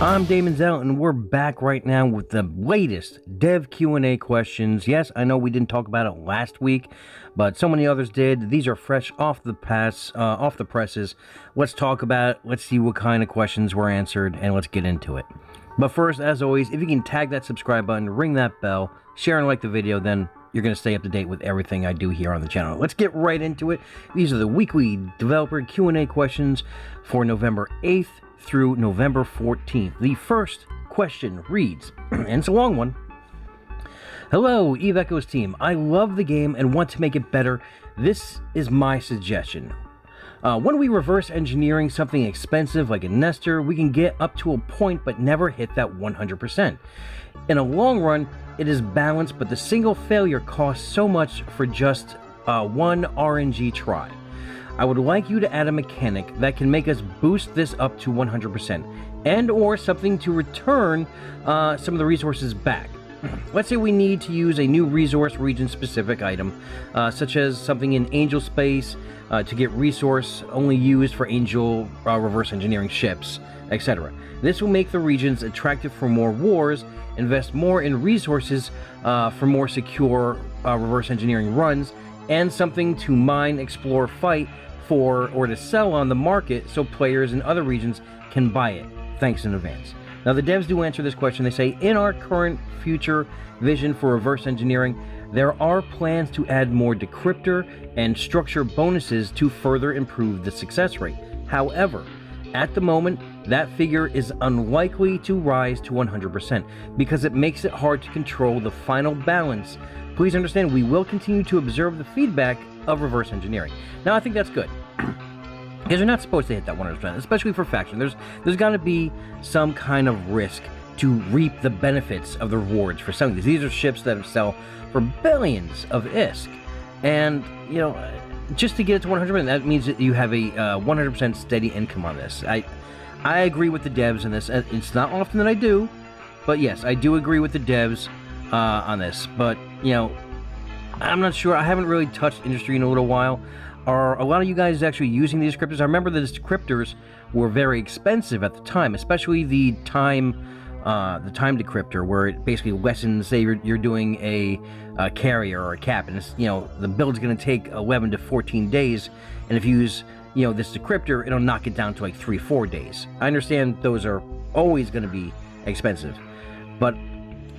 I'm Daemonxel, and we're back right now with the latest Dev Q&A questions. Yes, I know we didn't talk about it last week, but so many others did. These are fresh off the presses. Let's talk about it. Let's see what kind of questions were answered, and let's get into it. But first, as always, if you can tag that subscribe button, ring that bell, share and like the video, then you're going to stay up to date with everything I do here on the channel. Let's get right into it. These are the weekly developer Q&A questions for November 8th through November 14th. The first question reads, and it's a long one. Hello, Eve Echoes team. I love the game and want to make it better. This is my suggestion. When we reverse engineering something expensive like a Nestor, we can get up to a point but never hit that 100%. In a long run, it is balanced, but the single failure costs so much for just one RNG try. I would like you to add a mechanic that can make us boost this up to 100%, and or something to return some of the resources back. Let's say we need to use a new resource region specific item, such as something in Angel Space to get resource only used for Angel reverse engineering ships, etc. This will make the regions attractive for more wars, invest more in resources for more secure reverse engineering runs, and something to mine, explore, fight for, or to sell on the market so players in other regions can buy it. Thanks in advance. Now, the devs do answer this question. They say, in our current future vision for reverse engineering, there are plans to add more decryptor and structure bonuses to further improve the success rate. However, at the moment, that figure is unlikely to rise to 100% because it makes it hard to control the final balance. Please understand, we will continue to observe the feedback of reverse engineering. Now, I think that's good, because you're not supposed to hit that 100%, especially for faction. There's got to be some kind of risk to reap the benefits of the rewards for selling these. These are ships that sell for billions of ISK, and you know, just to get it to 100%, that means that you have a 100% steady income on this. I agree with the devs on this. It's not often that I do, but yes, I do agree with the devs on this. But you know, I'm not sure. I haven't really touched industry in a little while. Are a lot of you guys actually using these decryptors? I remember the decryptors were very expensive at the time, especially the time decryptor, where it basically lessens, say you're doing a carrier or a cap, and it's, you know, the build's going to take 11 to 14 days, and if you use, you know, this decryptor, it'll knock it down to like 3-4 days. I understand those are always going to be expensive, but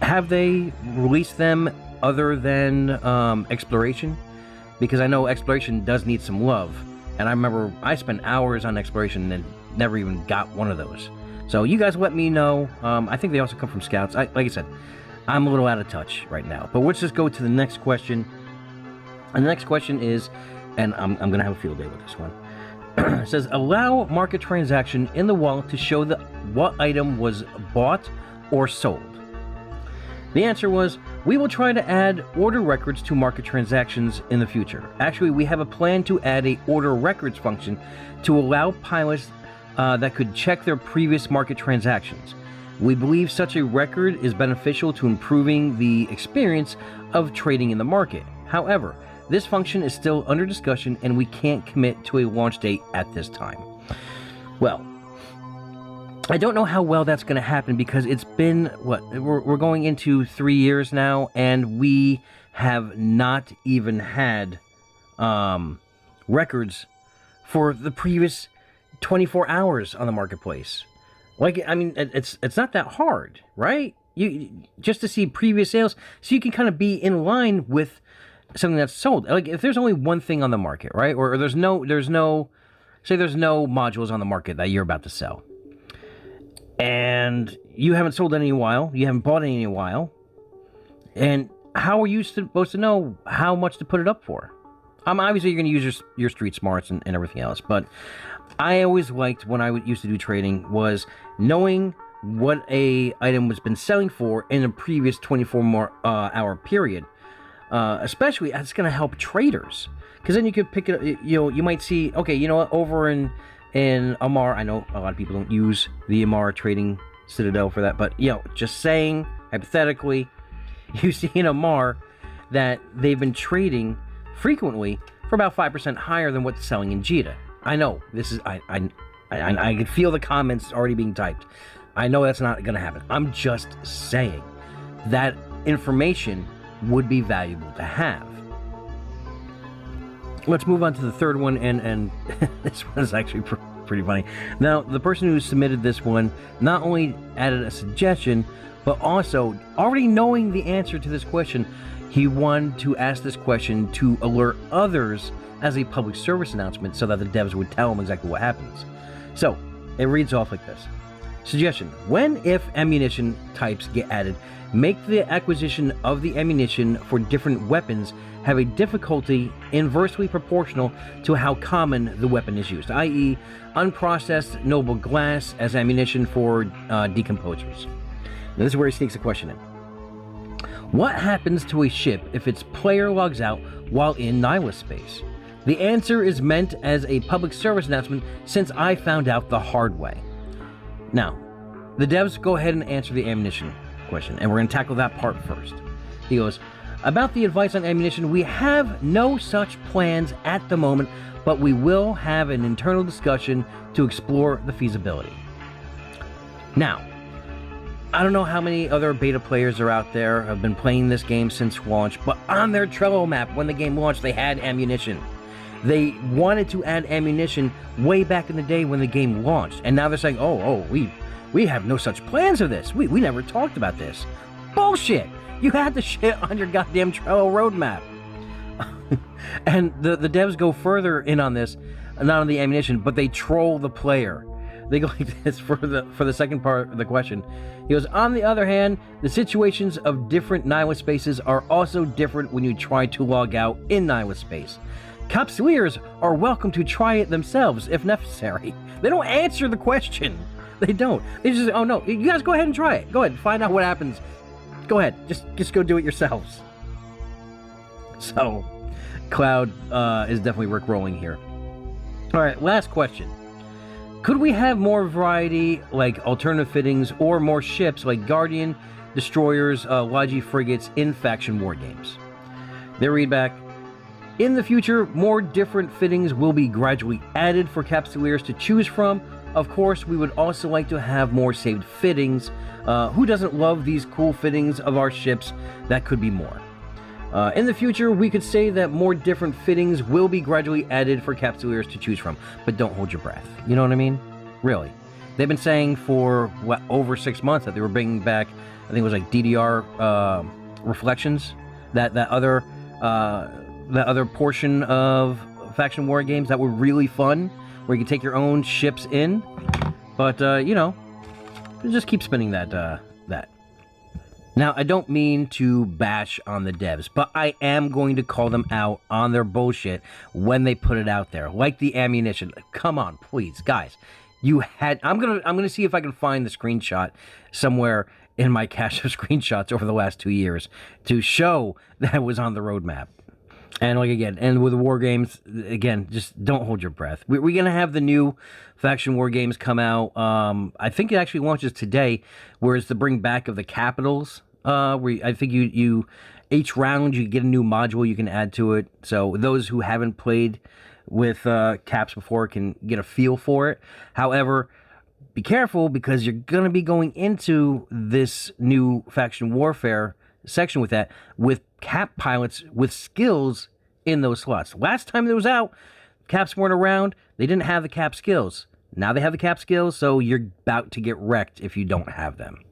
have they released them other than exploration? Because I know exploration does need some love, and I remember I spent hours on exploration and never even got one of those. So you guys let me know. I think they also come from scouts. Like I said, I'm a little out of touch right now. But let's just go to the next question. And the next question is, and I'm going to have a field day with this one. It says, allow market transaction in the wallet to show what item was bought or sold. The answer was, we will try to add order records to market transactions in the future. Actually, we have a plan to add a order records function to allow pilots that could check their previous market transactions. We believe such a record is beneficial to improving the experience of trading in the market. However, this function is still under discussion and we can't commit to a launch date at this time. Well, I don't know how well that's going to happen because it's been, we're going into 3 years now, and we have not even had records for the previous 24 hours on the marketplace. Like, I mean, it's not that hard, right? You just to see previous sales, so you can kind of be in line with something that's sold. Like, if there's only one thing on the market, right? Or there's no modules on the market that you're about to sell, and you haven't sold any in a while, you haven't bought any in a while, and how are you supposed to know how much to put it up for? Obviously, you're going to use your street smarts and everything else, but I always liked, when I used to do trading, was knowing what a item was been selling for in a previous 24-hour period. Especially, it's going to help traders, because then you could pick it up. You know, you might see, okay, you know what, over in Amar, I know a lot of people don't use the Amar trading citadel for that, but, you know, just saying, hypothetically, you see in Amar that they've been trading frequently for about 5% higher than what's selling in Jita. I know, this is, I can feel the comments already being typed. I know that's not going to happen. I'm just saying that information would be valuable to have. Let's move on to the third one, and this one is actually pretty funny. Now, the person who submitted this one not only added a suggestion, but also, already knowing the answer to this question, he wanted to ask this question to alert others as a public service announcement so that the devs would tell them exactly what happens. So, it reads off like this. Suggestion: when, if ammunition types get added, make the acquisition of the ammunition for different weapons have a difficulty inversely proportional to how common the weapon is used, i.e. unprocessed noble glass as ammunition for decomposers. Now, this is where he sneaks a question in. What happens to a ship if its player logs out while in nihilist space? The answer is meant as a public service announcement since I found out the hard way. Now, the devs go ahead and answer the ammunition question, and we're going to tackle that part first. He goes, about the advice on ammunition, we have no such plans at the moment, but we will have an internal discussion to explore the feasibility. Now, I don't know how many other beta players are out there have been playing this game since launch, but on their Trello map when the game launched, they had ammunition. They wanted to add ammunition way back in the day when the game launched, and now they're saying, we have no such plans of this. We never talked about this. Bullshit! You had the shit on your goddamn Trello roadmap. And the devs go further in on this, not on the ammunition, but they troll the player. They go like this for the second part of the question. He goes, on the other hand, the situations of different nihilist spaces are also different when you try to log out in nihilist space. Capsuleers are welcome to try it themselves if necessary. They don't answer the question. They don't. They just, oh no, you guys go ahead and try it. Go ahead, find out what happens. Go ahead, just go do it yourselves. So, Cloud is definitely rickrolling here. All right, last question. Could we have more variety, like alternative fittings, or more ships like Guardian, Destroyers, Logi frigates in faction war games? Their readback: in the future, more different fittings will be gradually added for Capsuleers to choose from. Of course, we would also like to have more saved fittings. Who doesn't love these cool fittings of our ships? That could be more. In the future, we could say that more different fittings will be gradually added for Capsuleers to choose from, but don't hold your breath. You know what I mean? Really. They've been saying for, over 6 months that they were bringing back, I think it was like DDR reflections, that other portion of faction war games that were really fun, where you could take your own ships in, but, you know, just keep spinning that. Now, I don't mean to bash on the devs, but I am going to call them out on their bullshit when they put it out there, like the ammunition. Come on, please, guys. I'm gonna see if I can find the screenshot somewhere in my cache of screenshots over the last 2 years to show that it was on the roadmap. And like again, and with the war games, again, just don't hold your breath. We're gonna have the new faction war games come out. I think it actually launches today, where it's the bring back of the capitals. Where I think you each round you get a new module you can add to it. So those who haven't played with caps before can get a feel for it. However, be careful, because you're gonna be going into this new faction warfare section with cap pilots with skills in those slots. Last time it was out, caps weren't around. They didn't have the cap skills. Now they have the cap skills, so you're about to get wrecked if you don't have them.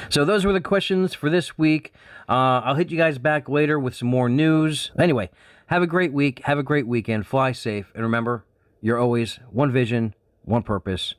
So those were the questions for this week. I'll hit you guys back later with some more news. Anyway, have a great week. Have a great weekend. Fly safe. And remember, you're always one vision, one purpose,